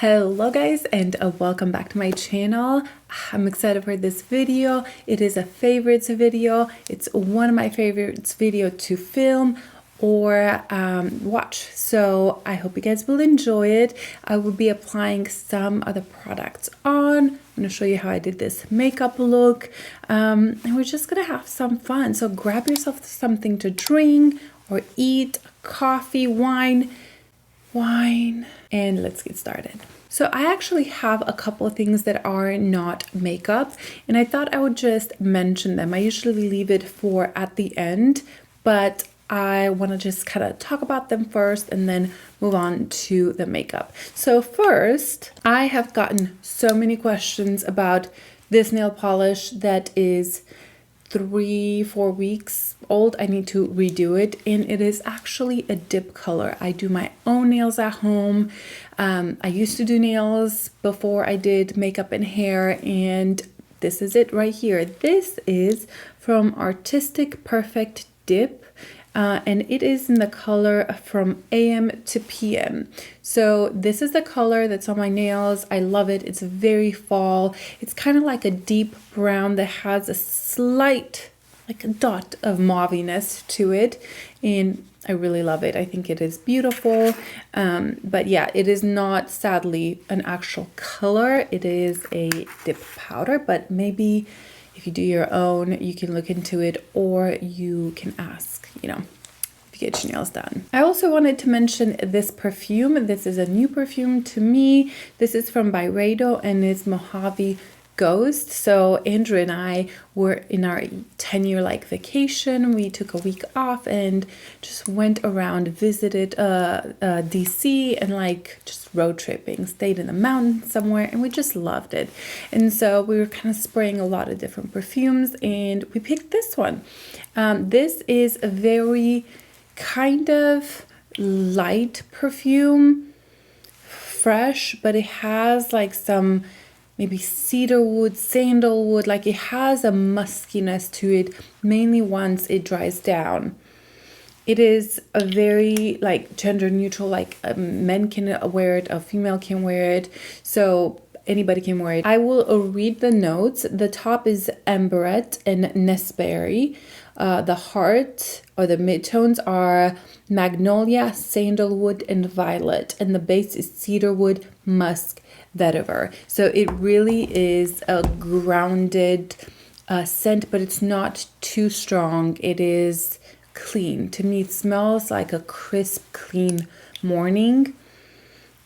Hello guys, and welcome back to my channel. I'm excited for this video. It is a favorites video. It's one of my favorites video to film or watch, so I hope you guys will enjoy it. I will be applying some other products on. I'm going to show you how I did this makeup look, and we're just gonna have some fun. So grab yourself something to drink or eat, coffee, wine, and let's get started. So I actually have a couple of things that are not makeup, and I thought I would just mention them. I usually leave it for at the end, but I want to just kind of talk about them first and then move on to the makeup. So first, I have gotten so many questions about this nail polish that is 3-4 weeks old. I need to redo it, and it is actually a dip color. I do my own nails at home. I used to do nails before I did makeup and hair, and this is it right here. This is from Artistic Perfect Dip, and it is in the color from AM to PM. So this is the color that's on my nails. I love it. It's very fall. It's kind of like a deep brown that has a slight, like a dot of mauviness to it, and I really love it. I think it is beautiful, but yeah, it is not, sadly, an actual color. It is a dip powder, but maybe if you do your own, you can look into it, or you can ask, you know, if you get your nails done. I also wanted to mention this perfume. This is a new perfume to me. This is from Byredo, and it's Mojave Ghost. So Andrew and I were in our 10-year like vacation. We took a week off and just went around, visited DC, and like just road tripping, stayed in the mountains somewhere, and we just loved it. And so we were kind of spraying a lot of different perfumes, and we picked this one. This is a very kind of light perfume, fresh, but it has like some maybe cedarwood, sandalwood, like it has a muskiness to it, mainly once it dries down. It is a very like gender neutral, like men can wear it, a female can wear it, so anybody can wear it. I will read the notes. The top is amberette and nessberry. The heart or the midtones are magnolia, sandalwood, and violet, and the base is cedarwood, musk, vetiver. So it really is a grounded scent, but it's not too strong. It is clean. To me, it smells like a crisp, clean morning,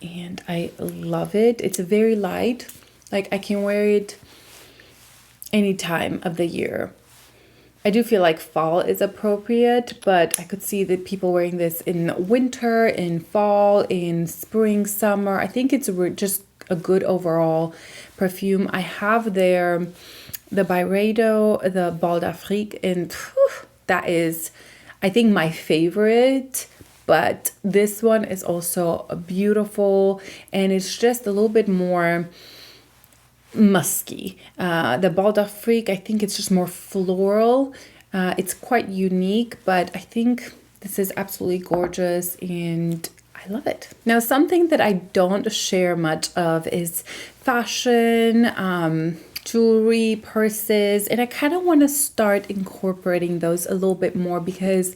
and I love it. It's very light. Like I can wear it any time of the year. I do feel like fall is appropriate, but I could see that people wearing this in winter, in fall, in spring, summer. I think it's just a good overall perfume. I have there the Byredo, the Bal d'Afrique, and that is, I think, my favorite. But this one is also beautiful, and it's just a little bit more musky. The Bal d'Afrique, I think it's just more floral. It's quite unique, but I think this is absolutely gorgeous, and I love it. Now, something that I don't share much of is fashion, jewelry, purses, and I kind of want to start incorporating those a little bit more because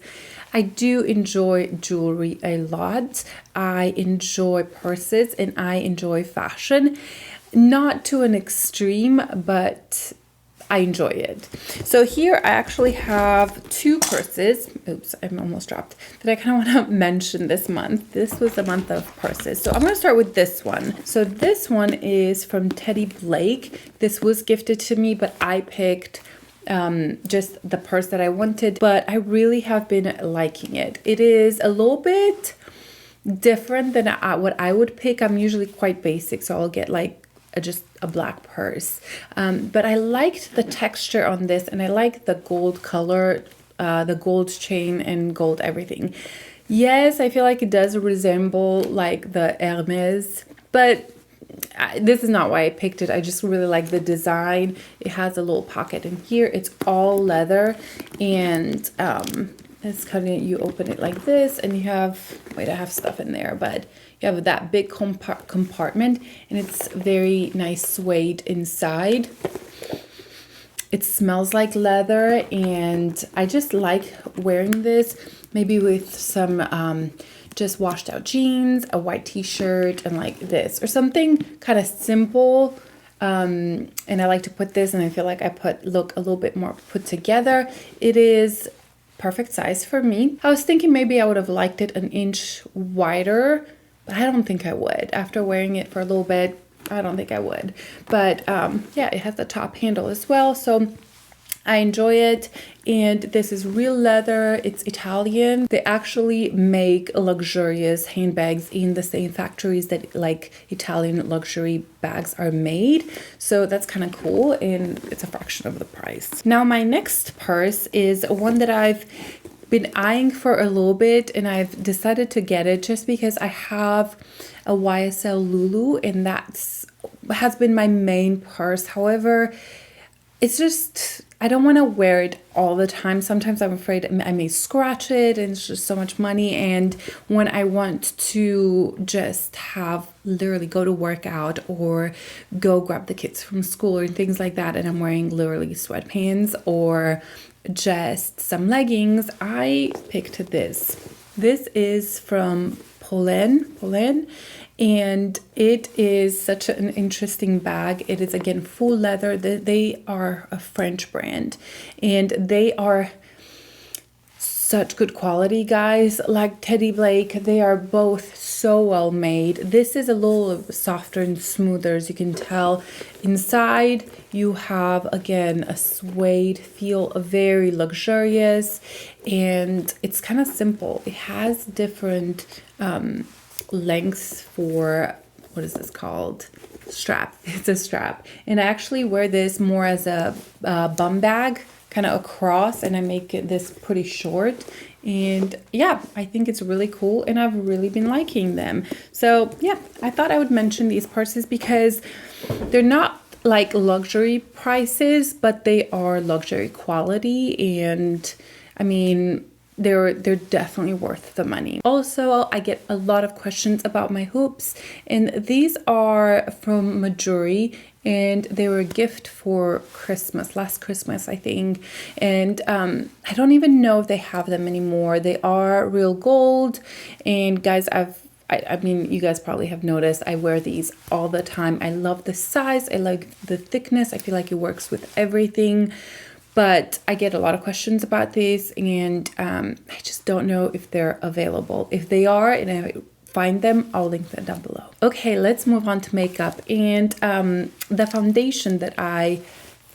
I do enjoy jewelry a lot. I enjoy purses, and I enjoy fashion. Not to an extreme, but I enjoy it. So here I actually have two purses. Oops, I'm almost dropped. That I kind of want to mention this month. This was the month of purses. So I'm going to start with this one. So this one is from Teddy Blake. This was gifted to me, but I picked just the purse that I wanted. But I really have been liking it. It is a little bit different than what I would pick. I'm usually quite basic, so I'll get like just a black purse, but I liked the texture on this, and I like the gold color, the gold chain and gold everything. Yes, I feel like it does resemble like the Hermes, but this is not why I picked it. I just really like the design. It has a little pocket in here. It's all leather, and it's kind of, you open it like this, and you have, wait, I have stuff in there, but you have that big compartment, and it's very nice suede inside. It smells like leather, and I just like wearing this maybe with some just washed out jeans, a white t-shirt, and like this, or something kind of simple. And I like to put this, and I feel like I look a little bit more put together. It is perfect size for me. I was thinking maybe I would have liked it an inch wider, but I don't think I would. After wearing it for a little bit, I don't think I would. But yeah, it has the top handle as well, so I enjoy it. And this is real leather. It's Italian. They actually make luxurious handbags in the same factories that like Italian luxury bags are made. So that's kind of cool, and it's a fraction of the price. Now my next purse is one that I've been eyeing for a little bit, and I've decided to get it just because I have a Ysl Lulu, and has been my main purse. However, it's just, I don't want to wear it all the time. Sometimes I'm afraid I may scratch it, and it's just so much money. And when I want to just have literally go to work out or go grab the kids from school or things like that, and I'm wearing literally sweatpants or just some leggings, I picked this. This is from Polene, and it is such an interesting bag. It is again full leather. They are a French brand, and they are such good quality, guys. Like Teddy Blake, they are both so well made. This is a little softer and smoother, as you can tell. Inside you have again a suede feel, very luxurious, and it's kind of simple. It has different lengths for, what is this called? Strap. It's a strap, and I actually wear this more as a bum bag, kind of across, and I make this pretty short. And yeah, I think it's really cool, and I've really been liking them. So yeah, I thought I would mention these purses because they're not like luxury prices, but they are luxury quality, and I mean, they're definitely worth the money. Also, I get a lot of questions about my hoops, and these are from Mojave, and they were a gift for Christmas, last Christmas, I think. And I don't even know if they have them anymore. They are real gold, and guys, I mean, you guys probably have noticed I wear these all the time. I love the size, I like the thickness, I feel like it works with everything. But I get a lot of questions about these, and I just don't know if they're available. If they are, and I find them, I'll link them down below. Okay, let's move on to makeup. And the foundation that I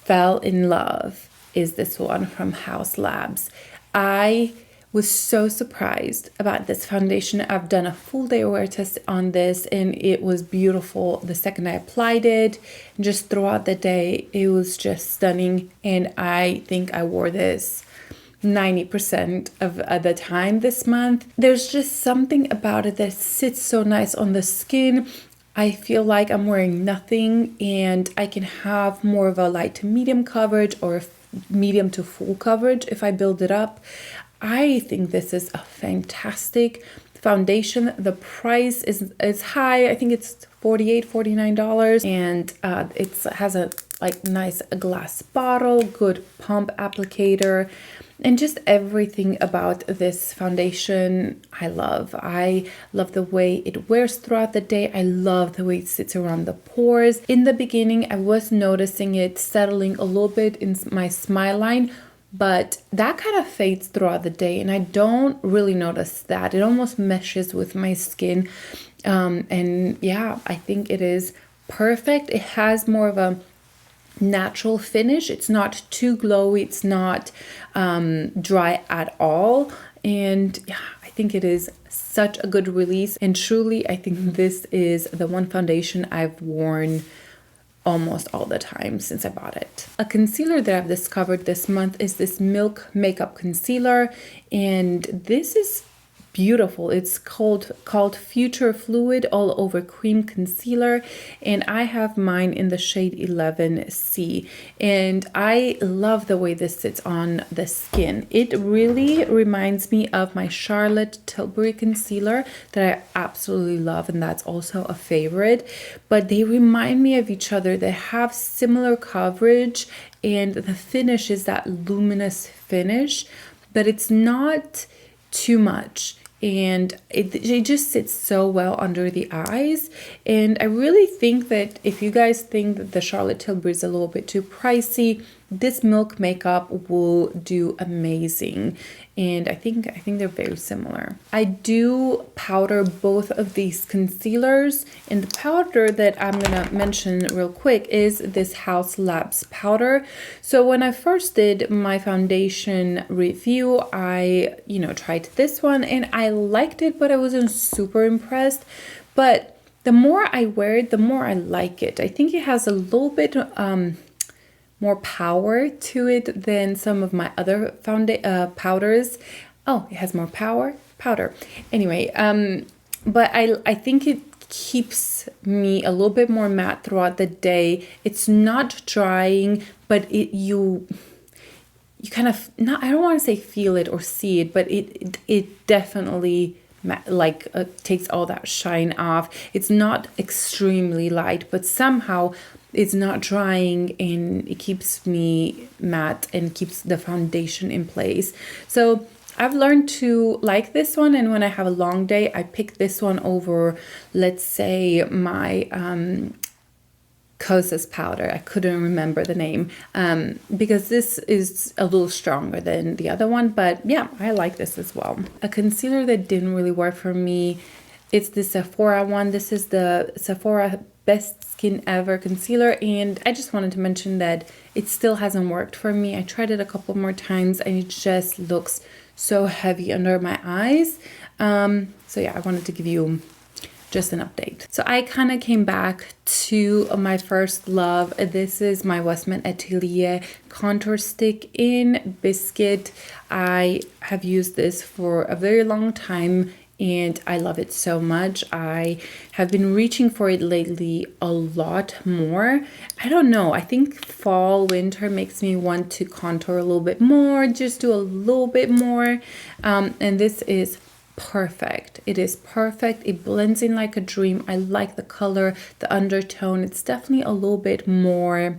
fell in love is this one from Haus Labs. I was so surprised about this foundation. I've done a full day wear test on this, and it was beautiful the second I applied it. Just throughout the day, it was just stunning, and I think I wore this 90% of the time this month. There's just something about it that sits so nice on the skin. I feel like I'm wearing nothing, and I can have more of a light to medium coverage or medium to full coverage if I build it up. I think this is a fantastic foundation. The price is high. I think it's $49, and it has a like nice glass bottle, good pump applicator, and just everything about this foundation I love. I love the way it wears throughout the day. I love the way it sits around the pores. In the beginning, I was noticing it settling a little bit in my smile line, but that kind of fades throughout the day, and I don't really notice that. It almost meshes with my skin, and yeah, I think it is perfect. It has more of a natural finish. It's not too glowy. It's not dry at all, and yeah, I think it is such a good release. And truly, I think this is the one foundation I've worn almost all the time since I bought it. A concealer that I've discovered this month is this Milk Makeup Concealer, and this is beautiful. It's called Future Fluid All Over Cream Concealer, and I have mine in the shade 11C, and I love the way this sits on the skin. It really reminds me of my Charlotte Tilbury concealer that I absolutely love, and that's also a favorite, but they remind me of each other. They have similar coverage, and the finish is that luminous finish, but it's not too much, and it just sits so well under the eyes. And I really think that if you guys think that the Charlotte Tilbury is a little bit too pricey, this Milk makeup will do amazing, and I think they're very similar. I do powder both of these concealers, and the powder that I'm gonna mention real quick is this Haus Labs powder. So when I first did my foundation review, I tried this one and I liked it, but I wasn't super impressed. But the more I wear it, the more I like it. I think it has a little bit more power to it than some of my other powders. Oh, it has more powder. Anyway, but I think it keeps me a little bit more matte throughout the day. It's not drying, but you kind of, not, I don't want to say feel it or see it, but it definitely takes all that shine off. It's not extremely light, but somehow it's not drying, and it keeps me matte and keeps the foundation in place. So I've learned to like this one, and when I have a long day, I pick this one over, let's say, my Kosas powder. I couldn't remember the name because this is a little stronger than the other one, but yeah, I like this as well. A concealer that didn't really work for me, it's the Sephora one. This is the Sephora Best Skin Ever concealer, and I just wanted to mention that it still hasn't worked for me. I tried it a couple more times and it just looks so heavy under my eyes. So yeah, I wanted to give you just an update. So I kind of came back to my first love. This is my Westman Atelier contour stick in Biscuit. I have used this for a very long time, and I love it so much. I have been reaching for it lately a lot more. I don't know, I think fall, winter makes me want to contour a little bit more, just do a little bit more. And this is perfect. It is perfect. It blends in like a dream. I like the color, the undertone. It's definitely a little bit more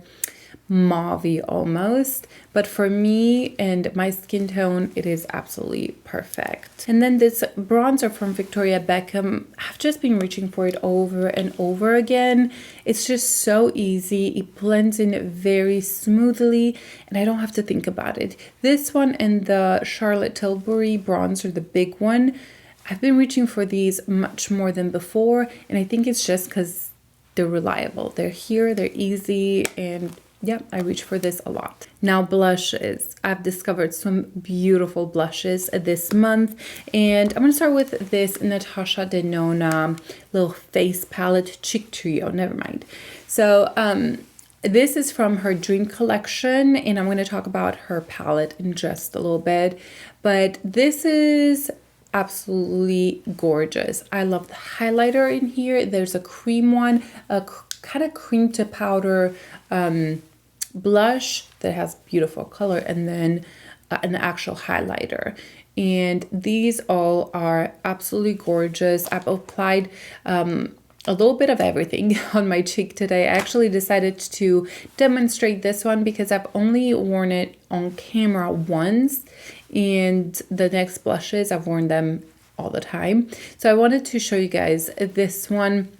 mauve almost, but for me and my skin tone, it is absolutely perfect. And then this bronzer from Victoria Beckham, I've just been reaching for it over and over again. It's just so easy. It blends in very smoothly, and I don't have to think about it. This one and the Charlotte Tilbury bronzer, the big one, I've been reaching for these much more than before, and I think it's just because they're reliable. They're here, they're easy, and yeah, I reach for this a lot. Now blushes. I've discovered some beautiful blushes this month, and I'm going to start with this Natasha Denona little face palette, Chic Trio, never mind. So this is from her Dream collection, and I'm going to talk about her palette in just a little bit, but this is absolutely gorgeous. I love the highlighter in here. There's a cream one, a kind of cream to powder blush that has beautiful color, and then an actual highlighter. And these all are absolutely gorgeous. I've applied a little bit of everything on my cheek today. I actually decided to demonstrate this one because I've only worn it on camera once, and the next blushes, I've worn them all the time. So I wanted to show you guys this one.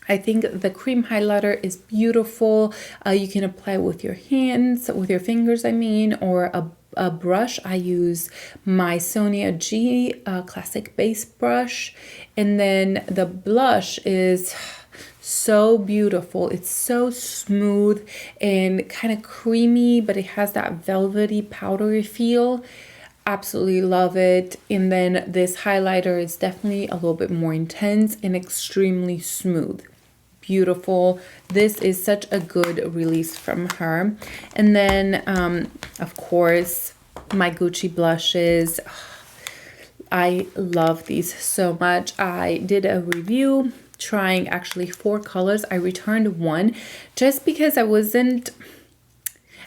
I think the cream highlighter is beautiful. You can apply with your hands, with your fingers, I mean, or a brush. I use my Sonia G classic base brush. And then the blush is so beautiful. It's so smooth and kind of creamy, but it has that velvety powdery feel. Absolutely love it. And then this highlighter is definitely a little bit more intense and extremely smooth. Beautiful. This is such a good release from her. And then of course my Gucci blushes. I love these so much. I did a review trying actually 4 colors. I returned one just because I wasn't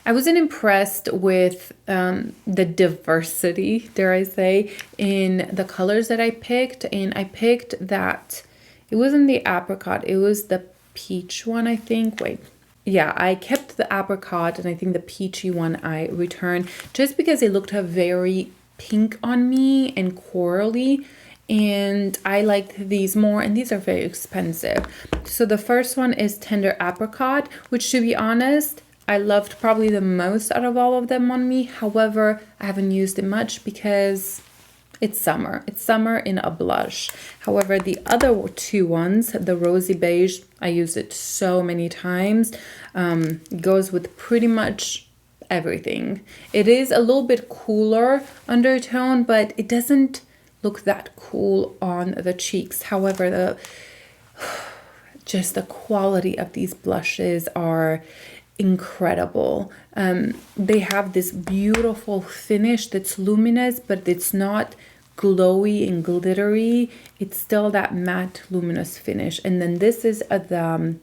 impressed with the diversity, dare I say, in the colors that I picked. And I picked that, it wasn't the apricot, it was the peach one, I think. Wait. Yeah, I kept the apricot, and I think the peachy one I returned just because it looked very pink on me and corally, and I liked these more, and these are very expensive. So the first one is Tender Apricot, which, to be honest, I loved probably the most out of all of them on me. However, I haven't used it much because it's summer. It's summer in a blush. However, the other 2 ones, the Rosy Beige, I used it so many times. It goes with pretty much everything. It is a little bit cooler undertone, but it doesn't look that cool on the cheeks. However, just the quality of these blushes are incredible. They have this beautiful finish that's luminous, but it's not glowy and glittery. It's still that matte luminous finish. And then this is the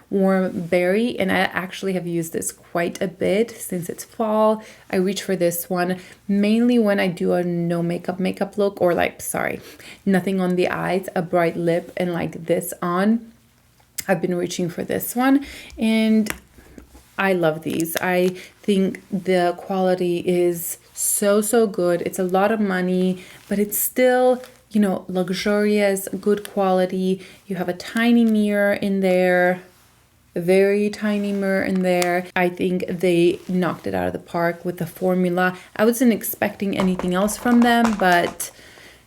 warm berry, and I actually have used this quite a bit since it's fall. I reach for this one mainly when I do a no makeup look, or like, sorry, nothing on the eyes, a bright lip and like this on. I've been reaching for this one, and I love these. I think the quality is so good. It's a lot of money, but it's still, you know, luxurious, good quality. You have a tiny mirror in there, a very tiny mirror in there. I think they knocked it out of the park with the formula. I wasn't expecting anything else from them, but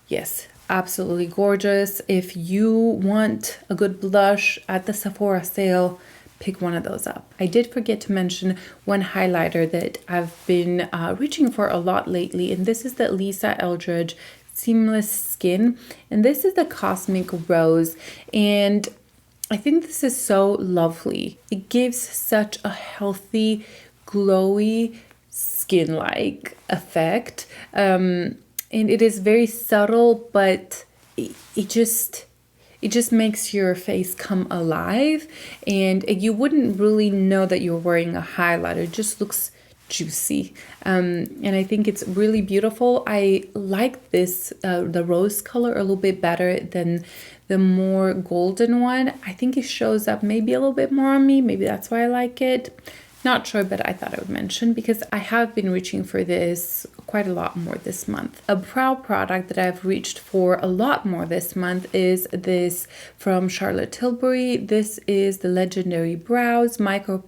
yes, absolutely gorgeous. If you want a good blush at the Sephora sale, pick one of those up. I did forget to mention one highlighter that I've been reaching for a lot lately, and this is the Lisa Eldridge Seamless Skin, and this is the Cosmic Rose, and I think this is so lovely. It gives such a healthy, glowy, skin-like effect, and it is very subtle, but it just makes your face come alive, and you wouldn't really know that you're wearing a highlighter. It just looks juicy, and I think it's really beautiful. I like this, the rose color, a little bit better than the more golden one. I think it shows up maybe a little bit more on me. Maybe that's why I like it. Not sure, but I thought I would mention because I have been reaching for this quite a lot more this month. A brow product that I've reached for a lot more this month is this from Charlotte Tilbury. This is the Legendary Brows Micro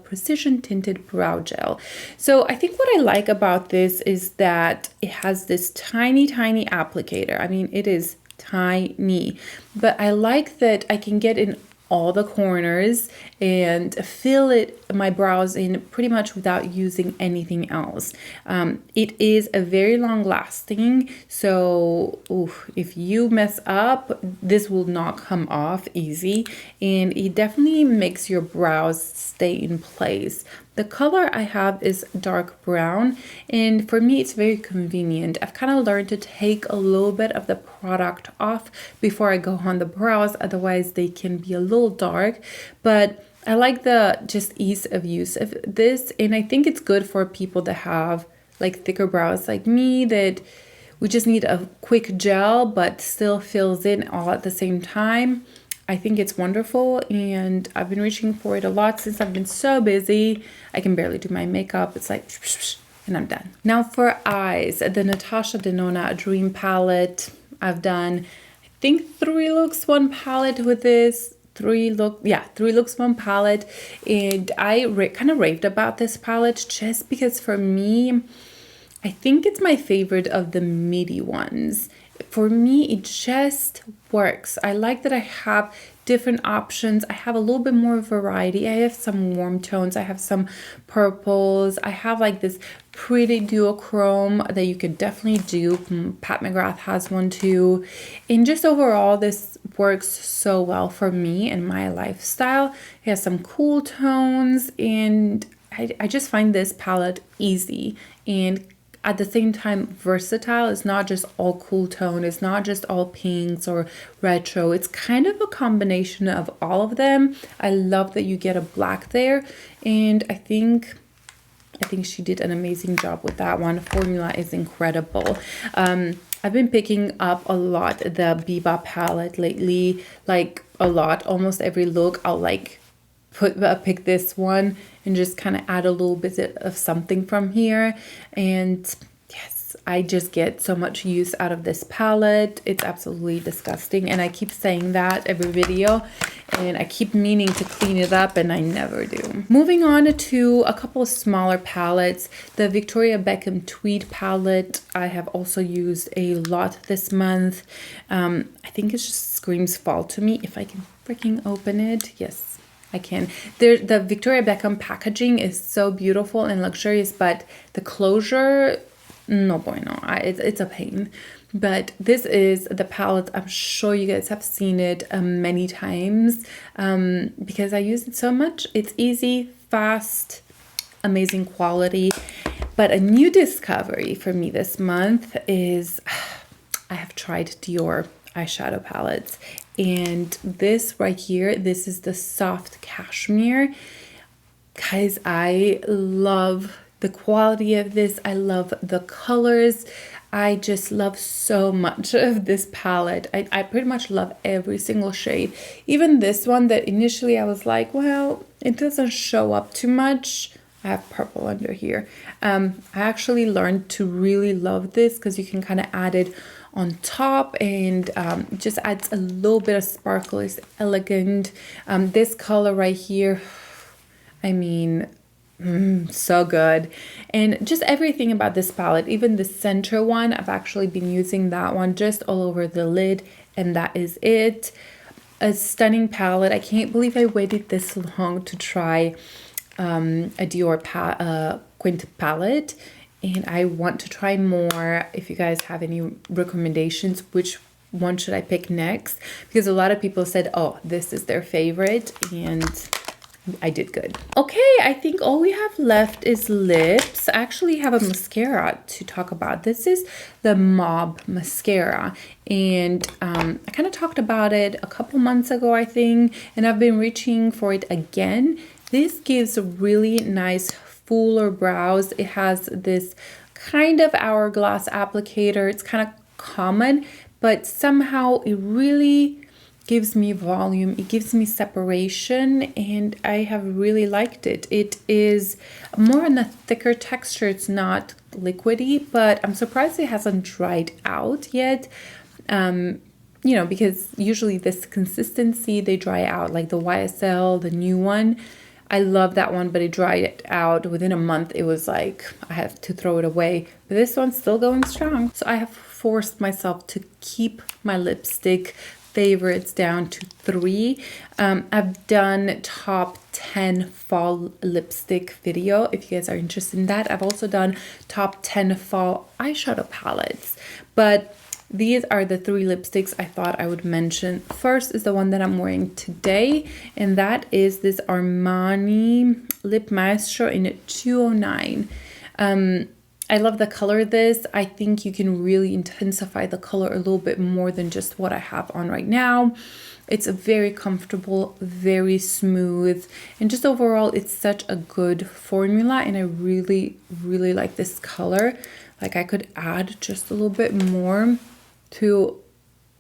Precision Tinted Brow Gel. So I think what I like about this is that it has this tiny applicator. I mean, it is tiny, but I like that I can get in all the corners and fill my brows in pretty much without using anything else. It is a very long lasting, so if you mess up, this will not come off easy, and it definitely makes your brows stay in place. The color I have is dark brown, and for me it's very convenient. I've kind of learned to take a little bit of the product off before I go on the brows, otherwise they can be a little dark, but I like the just ease of use of this, and I think it's good for people that have like thicker brows like me, that we just need a quick gel but still fills in all at the same time. I think it's wonderful, and I've been reaching for it a lot since I've been so busy. I can barely do my makeup. It's like, and I'm done. Now for eyes, the Natasha Denona Dream Palette. I've done, I think, 3 looks, 1 palette with this. 3 looks, 1 palette, and I kind of raved about this palette just because for me, I think it's my favorite of the midi ones. For me, it just works. I like that I have different options. I have a little bit more variety. I have some warm tones. I have some purples. I have like this pretty duochrome that you could definitely do. Pat McGrath has one too. And just overall, this works so well for me and my lifestyle. It has some cool tones, and I just find this palette easy and at the same time versatile. It's not just all cool tone, it's not just all pinks or retro, it's kind of a combination of all of them. I love that you get a black there, and I think she did an amazing job with that one. Formula is incredible. I've been picking up a lot the Biba palette lately, like a lot. Almost every look I'll like pick this one and just kind of add a little bit of something from here. And yes, I just get so much use out of this palette. It's absolutely disgusting, and I keep saying that every video, and I keep meaning to clean it up and I never do. Moving on to a couple of smaller palettes. The Victoria Beckham Tweed palette I have also used a lot this month. I think it just screams fall to me. If I can freaking open it. Yes, I can. The Victoria Beckham packaging is so beautiful and luxurious, but the closure, no bueno. It's a pain. But this is the palette. I'm sure you guys have seen it many times because I use it so much. It's easy, fast, amazing quality. But a new discovery for me this month is I have tried Dior eyeshadow palettes. And this right here, this is the soft cashmere. Guys, I love the quality of this. I love the colors. I just love so much of this palette. I pretty much love every single shade. Even this one that initially I was like, well, it doesn't show up too much. I have purple under here. I actually learned to really love this because you can kind of add it on top, and just adds a little bit of sparkle. It's elegant. This color right here, I mean, so good. And just everything about this palette, even the center one, I've actually been using that one just all over the lid, and that is it. A stunning palette. I can't believe I waited this long to try a Dior Quint palette, and I want to try more. If you guys have any recommendations, which one should I pick next? Because a lot of people said, oh, this is their favorite, and I did good. Okay, I think all we have left is lips. I actually have a mascara to talk about. This is the Mob mascara, and I kind of talked about it a couple months ago, I think, and I've been reaching for it again. This gives a really nice fuller brows. It has this kind of hourglass applicator. It's kind of common, but somehow it really gives me volume. It gives me separation, and I have really liked it. It is more on a thicker texture. It's not liquidy, but I'm surprised it hasn't dried out yet. You know, because usually this consistency, they dry out, like the YSL, the new one. I love that one, but it dried out within a month. It was like I have to throw it away. But this one's still going strong. So I have forced myself to keep my lipstick favorites down to 3. I've done top 10 fall lipstick video if you guys are interested in that. I've also done top 10 fall eyeshadow palettes. But these are the 3 lipsticks I thought I would mention. First is the one that I'm wearing today, and that is this Armani Lip Maestro in 209. I love the color of this. I think you can really intensify the color a little bit more than just what I have on right now. It's very comfortable, very smooth, and just overall, it's such a good formula, and I really, really like this color. Like I could add just a little bit more to,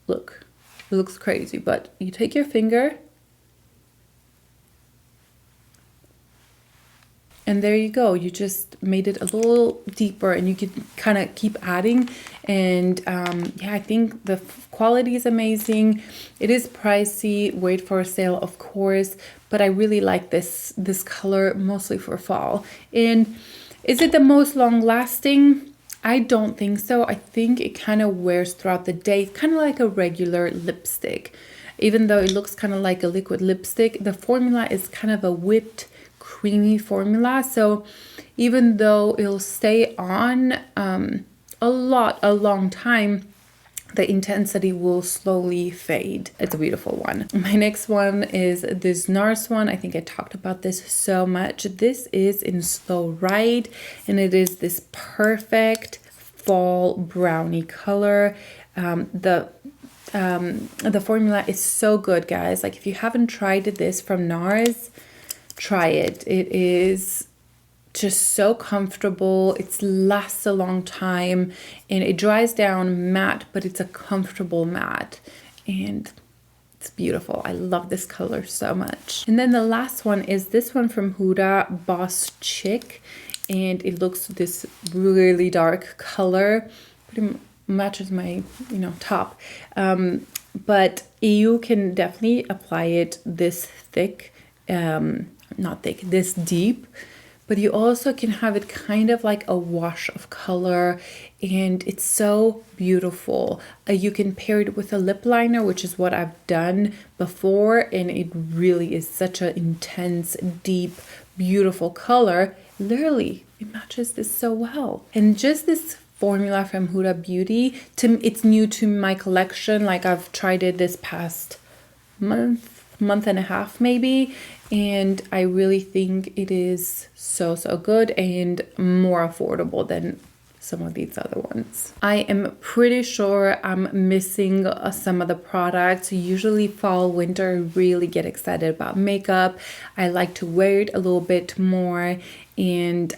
look, it looks crazy, but you take your finger and there you go. You just made it a little deeper, and you can kind of keep adding. And yeah, I think the quality is amazing. It is pricey, wait for a sale, of course, but I really like this color mostly for fall. And is it the most long lasting? I don't think so. I think it kind of wears throughout the day. It's kind of like a regular lipstick. Even though it looks kind of like a liquid lipstick, the formula is kind of a whipped, creamy formula. So even though it'll stay on a long time, the intensity will slowly fade. It's a beautiful one. My next one is this Nars one. I think I talked about this so much. This is in Slow Ride, and it is this perfect fall brownie color. The formula is so good, guys. Like, if you haven't tried this from Nars, try it. It is just so comfortable. It lasts a long time, and it dries down matte, but it's a comfortable matte, and it's beautiful. I love this color so much. And then the last one is this one from Huda, Boss Chic, and it looks this really dark color, pretty matches my top, but you can definitely apply it this thick, not thick, this deep, but you also can have it kind of like a wash of color, and it's so beautiful. You can pair it with a lip liner, which is what I've done before, and it really is such an intense, deep, beautiful color. Literally, it matches this so well. And just this formula from Huda Beauty, it's new to my collection. Like, I've tried it this past month and a half maybe, and I really think it is so good and more affordable than some of these other ones. I am pretty sure I'm missing some of the products. Usually fall, winter, I really get excited about makeup. I like to wear it a little bit more, and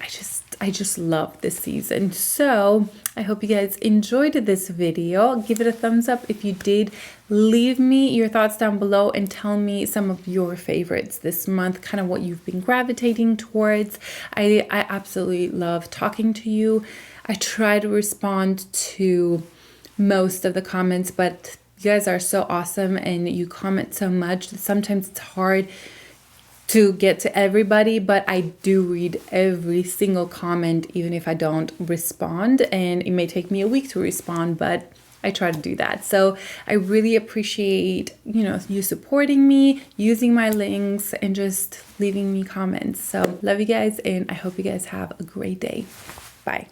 I just love this season. So I hope you guys enjoyed this video. Give it a thumbs up if you did. Leave me your thoughts down below and tell me some of your favorites this month, kind of what you've been gravitating towards. I absolutely love talking to you. I try to respond to most of the comments, but you guys are so awesome and you comment so much that sometimes it's hard to get to everybody, but I do read every single comment, even if I don't respond, and it may take me a week to respond, but I try to do that. So I really appreciate, you supporting me, using my links, and just leaving me comments. So love you guys, and I hope you guys have a great day. Bye.